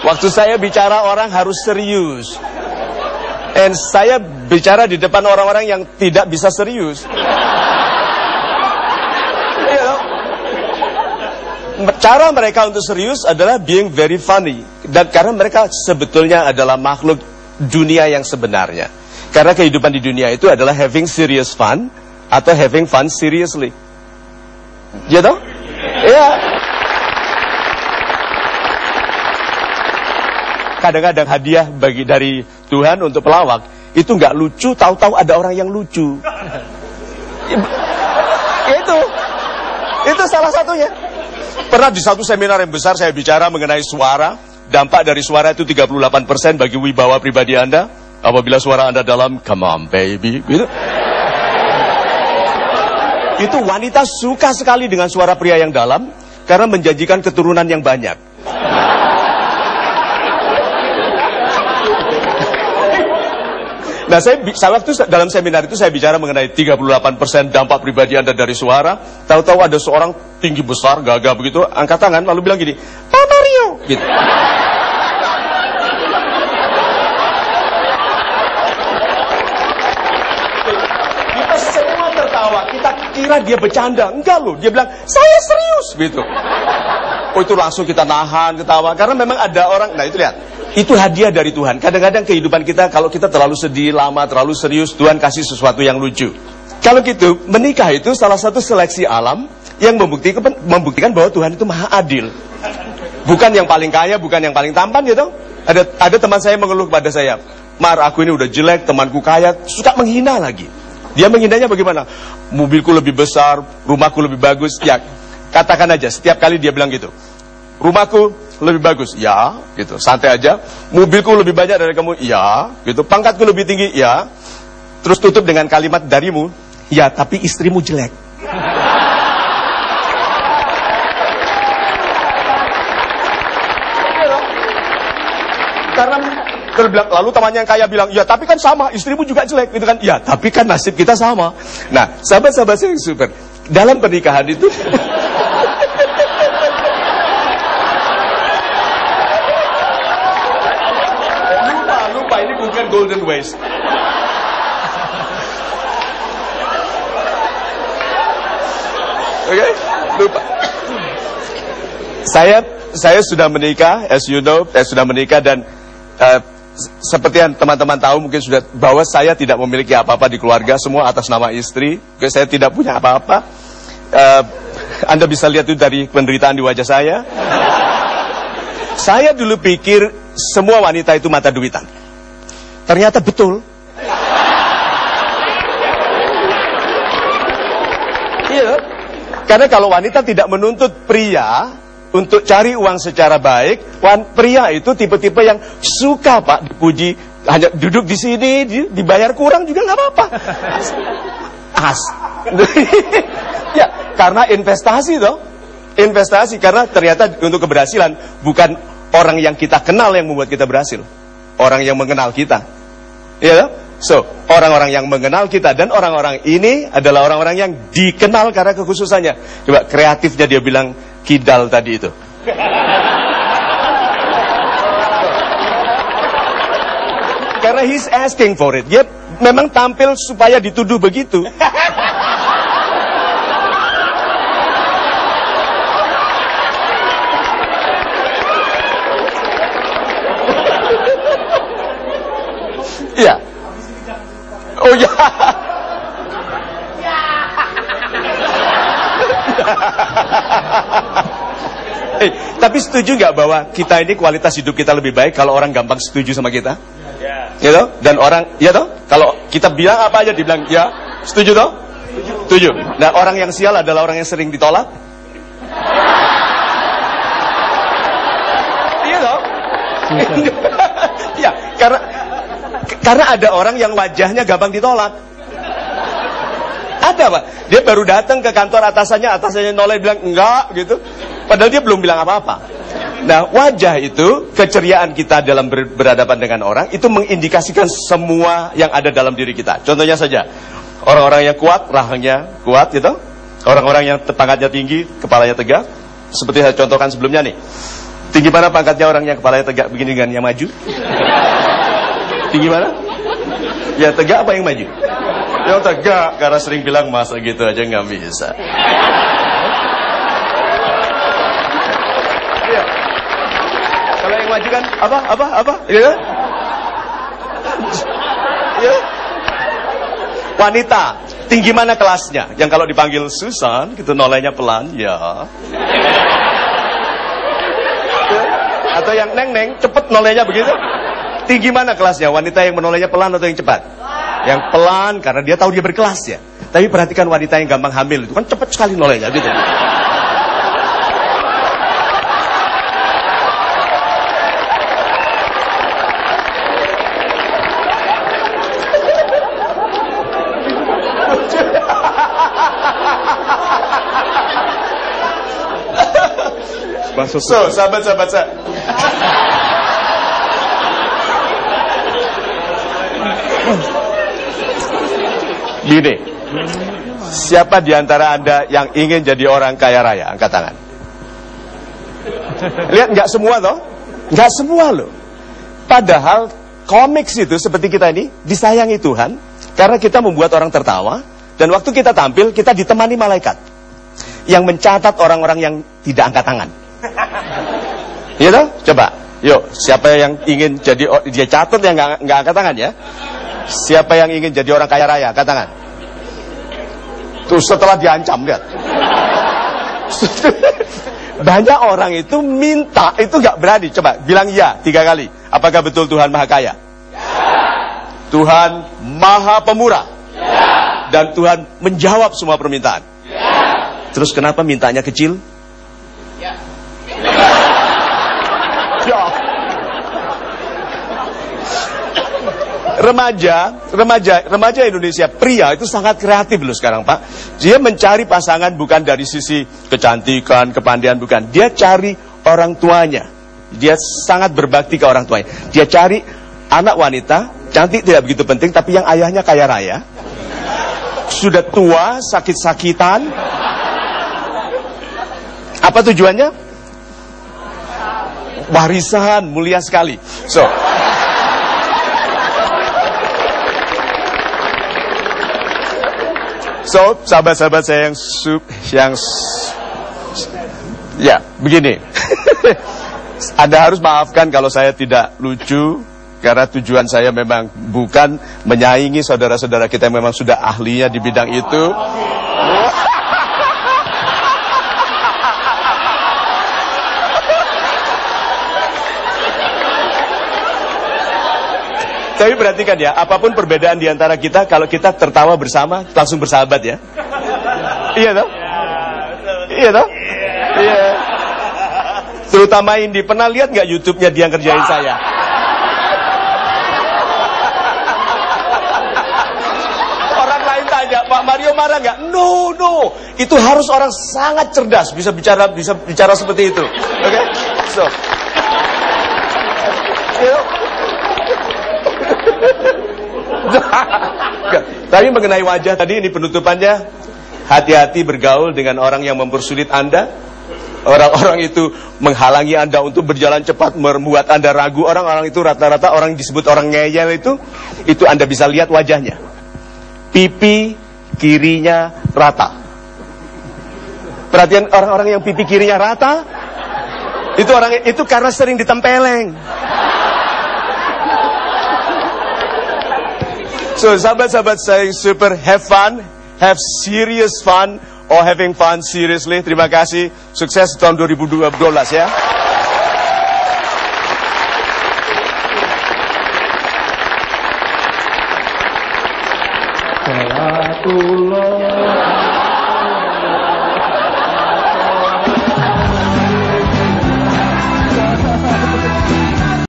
Waktu saya bicara orang harus serius. Dan saya bicara di depan orang-orang yang tidak bisa serius. Cara mereka untuk serius adalah being very funny. Dan karena mereka sebetulnya adalah makhluk dunia yang sebenarnya. Karena kehidupan di dunia itu adalah having serious fun atau having fun seriously. Gitu? Iya. Kadang-kadang hadiah dari Tuhan untuk pelawak itu nggak lucu, tahu-tahu ada orang yang lucu. Itu salah satunya. Pernah di satu seminar yang besar saya bicara mengenai suara. Dampak dari suara itu 38% bagi wibawa pribadi Anda. Apabila suara Anda dalam, come on baby, gitu. Itu wanita suka sekali dengan suara pria yang dalam karena menjanjikan keturunan yang banyak. Nah, saya waktu dalam seminar itu saya bicara mengenai 38% dampak pribadi Anda dari suara. Tahu-tahu ada seorang tinggi besar, gagah begitu, angkat tangan lalu bilang gini, Pak Mario, gitu. Kita semua tertawa, kita kira dia bercanda. Enggak loh, dia bilang, saya serius, gitu. Oh, itu langsung kita nahan ketawa karena memang ada orang. Nah, itu lihat. Itu hadiah dari Tuhan. Kadang-kadang kehidupan kita, kalau kita terlalu sedih, lama, terlalu serius, Tuhan kasih sesuatu yang lucu. Kalau gitu, menikah itu salah satu seleksi alam yang membuktikan bahwa Tuhan itu maha adil. Bukan yang paling kaya, bukan yang paling tampan gitu. Ada teman saya mengeluh kepada saya, Mar, aku ini udah jelek, temanku kaya, suka menghina lagi. Dia menghinanya bagaimana? Mobilku lebih besar, rumahku lebih bagus. Ya, katakan aja, setiap kali dia bilang gitu. Rumahku lebih bagus, ya, gitu, santai aja. Mobilku lebih banyak dari kamu, ya, gitu. Pangkatku lebih tinggi, ya. Terus tutup dengan kalimat darimu, ya, tapi istrimu jelek. Karena lalu temannya yang kaya bilang, ya, tapi kan sama, istrimu juga jelek, gitu kan? Ya, tapi kan nasib kita sama. Nah, sahabat-sahabat saya yang super, dalam pernikahan itu. Ini bukan golden waste. Oke, lupa. Saya sudah menikah, as you know, saya sudah menikah dan seperti yang teman-teman tahu mungkin sudah bahwa saya tidak memiliki apa-apa di keluarga, semua atas nama istri. Saya tidak punya apa-apa. Anda bisa lihat itu dari penderitaan di wajah saya. Saya dulu pikir semua wanita itu mata duitan. Ternyata betul. Iya. Karena kalau wanita tidak menuntut pria untuk cari uang secara baik, pria itu tipe-tipe yang suka, Pak, dipuji, hanya duduk di sini, dibayar kurang juga nggak apa-apa. Ya, karena investasi toh. Investasi karena ternyata untuk keberhasilan bukan orang yang kita kenal yang membuat kita berhasil. Orang yang mengenal kita. Ya, so orang-orang yang mengenal kita dan orang-orang ini adalah orang-orang yang dikenal karena kekhususannya. Coba kreatifnya dia bilang kidal tadi itu. Karena he's asking for it. Dia memang tampil supaya dituduh begitu. Iya. Oh ya. Tapi setuju nggak bahwa kita ini kualitas hidup kita lebih baik kalau orang gampang setuju sama kita? Ya toh? Dan orang, ya toh? Kalau kita bilang apa aja dibilang ya, setuju toh? Setuju. Nah, orang yang sial adalah orang yang sering ditolak. Iya toh? Ya, karena ada orang yang wajahnya gampang ditolak. Ada, Pak. Dia baru datang ke kantor atasannya noleh bilang enggak gitu. Padahal dia belum bilang apa-apa. Nah, wajah itu, keceriaan kita dalam berhadapan dengan orang itu mengindikasikan semua yang ada dalam diri kita. Contohnya saja, orang-orang yang kuat, rahangnya kuat gitu. Orang-orang yang pangkatnya tinggi, kepalanya tegak. Seperti saya contohkan sebelumnya nih. Tinggi mana pangkatnya orang yang kepalanya tegak begini dengan yang maju? Tinggi mana? Ya tegak apa yang maju? Yang tegak, karena sering bilang masa gitu aja nggak bisa. Iya. Kalau yang maju kan apa? Iya. Ya. Wanita, tinggi mana kelasnya? Yang kalau dipanggil Susan, gitu nolenya pelan, ya. Atau yang neng, cepet nolenya begitu. Tinggi mana kelasnya? Wanita yang menolenya pelan atau yang cepat? Yang pelan, karena dia tahu dia berkelas ya. Tapi perhatikan wanita yang gampang hamil, itu kan cepet sekali nolenya gitu. So, sahabat-sahabat saya. Gini, siapa di antara Anda yang ingin jadi orang kaya raya? Angkat tangan. Lihat, nggak semua toh? Nggak semua loh. Padahal komik itu seperti kita ini disayangi Tuhan karena kita membuat orang tertawa, dan waktu kita tampil kita ditemani malaikat yang mencatat orang-orang yang tidak angkat tangan. Iya toh? Coba, yuk, siapa yang ingin jadi, dia catat yang nggak angkat tangan ya? Siapa yang ingin jadi orang kaya raya? Angkat tangan. Tuh setelah diancam, lihat. Banyak orang itu minta, itu nggak berani. Coba bilang ya 3 kali. Apakah betul Tuhan Maha Kaya? Ya. Tuhan Maha Pemurah? Ya. Dan Tuhan menjawab semua permintaan? Ya. Terus kenapa mintanya kecil? Ya. Remaja Indonesia pria itu sangat kreatif loh sekarang Pak. Dia mencari pasangan bukan dari sisi kecantikan, kepandaian, bukan. Dia cari orang tuanya. Dia sangat berbakti ke orang tuanya. Dia cari anak wanita, cantik tidak begitu penting, tapi yang ayahnya kaya raya, sudah tua, sakit-sakitan. Apa tujuannya? Warisan, mulia sekali. So, sahabat-sahabat saya yang ya, begini. Anda harus maafkan kalau saya tidak lucu, karena tujuan saya memang bukan menyaingi saudara-saudara kita yang memang sudah ahlinya di bidang itu. Tapi perhatikan ya, apapun perbedaan di antara kita, kalau kita tertawa bersama, langsung bersahabat ya. Iya toh? Iya toh? Iya. Terutama Indi, pernah lihat nggak YouTube-nya dia ngerjain saya? Orang lain tanya, Pak Mario marah nggak? No. Itu harus orang sangat cerdas bisa bicara seperti itu. Oke? So. Tapi mengenai wajah tadi, ini penutupannya. Hati-hati bergaul dengan orang yang mempersulit Anda. Orang-orang itu menghalangi Anda untuk berjalan cepat, membuat Anda ragu. Orang-orang itu rata-rata orang yang disebut orang ngeyel itu Anda bisa lihat wajahnya. Pipi kirinya rata. Perhatian orang-orang yang pipi kirinya rata, itu karena sering ditempeleng. So, sahabat-sahabat saya super have fun, have serious fun, or having fun seriously. Terima kasih. Sukses tahun 2012 ya. Salatullah